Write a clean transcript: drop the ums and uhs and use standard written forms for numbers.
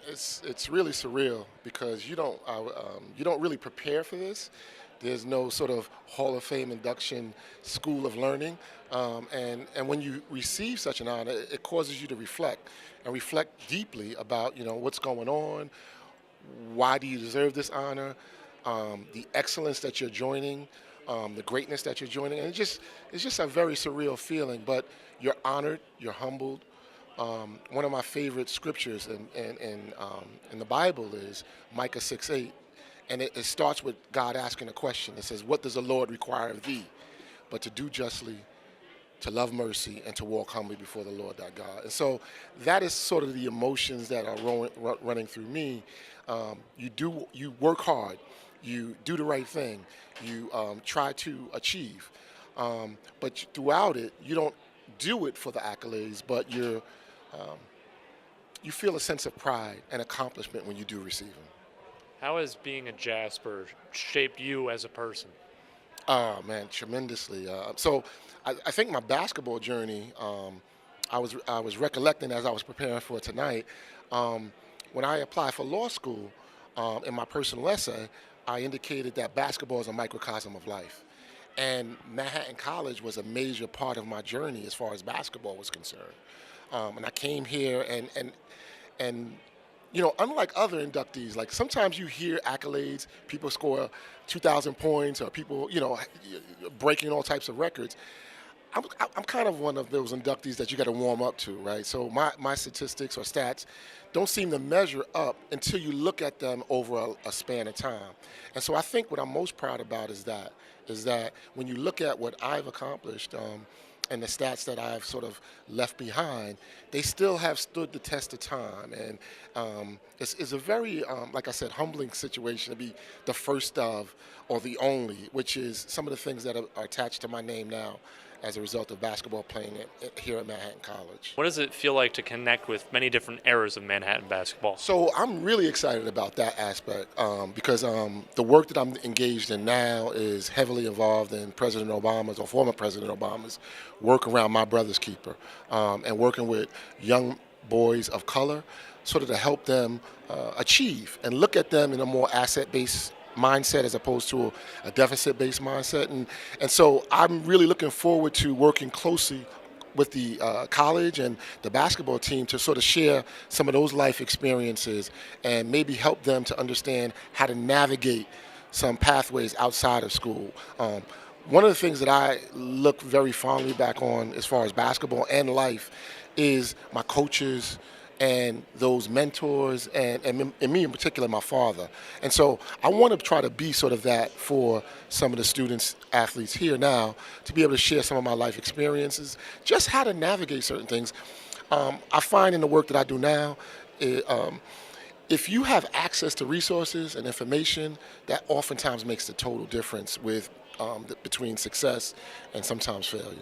It's really surreal because you don't really prepare for this. There's no sort of Hall of Fame induction school of learning, and when you receive such an honor, it causes you to reflect and reflect deeply about what's going on, why do you deserve this honor, the excellence that you're joining, the greatness that you're joining, and it's just a very surreal feeling. But you're honored, you're humbled. One of my favorite scriptures in the Bible is Micah 6:8, and it starts with God asking a question. It says, "What does the Lord require of thee, but to do justly, to love mercy, and to walk humbly before the Lord thy God?" And so that is sort of the emotions that are running through me. You work hard, you do the right thing, you try to achieve, but throughout it, you don't do it for the accolades, but um, you feel a sense of pride and accomplishment when you do receive them. How has being a Jasper shaped you as a person? Oh man, tremendously. So I think my basketball journey. I was recollecting as I was preparing for tonight. Um, when I applied for law school, in my personal essay, I indicated that basketball is a microcosm of life, and Manhattan College was a major part of my journey as far as basketball was concerned. And I came here and unlike other inductees, like sometimes you hear accolades, people score 2,000 points, or people, breaking all types of records. I'm kind of one of those inductees that you got to warm up to, right? So my statistics or stats don't seem to measure up until you look at them over a span of time. And so I think what I'm most proud about is that when you look at what I've accomplished, and the stats that I've sort of left behind, they still have stood the test of time. And it's a very, like I said, humbling situation to be the first of or the only, which is some of the things that are attached to my name now as a result of basketball playing here at Manhattan College. What does it feel like to connect with many different eras of Manhattan basketball? So I'm really excited about that aspect because the work that I'm engaged in now is heavily involved in President Obama's or former President Obama's work around My Brother's Keeper, and working with young boys of color, sort of to help them achieve and look at them in a more asset-based mindset as opposed to a deficit-based mindset. And so I'm really looking forward to working closely with the college and the basketball team to sort of share some of those life experiences and maybe help them to understand how to navigate some pathways outside of school. One of the things that I look very fondly back on as far as basketball and life is my coaches and those mentors and me in particular, my father. And so I want to try to be sort of that for some of the students, athletes here now, to be able to share some of my life experiences, just how to navigate certain things. I find in the work that I do now, if you have access to resources and information, that oftentimes makes the total difference with between success and sometimes failure.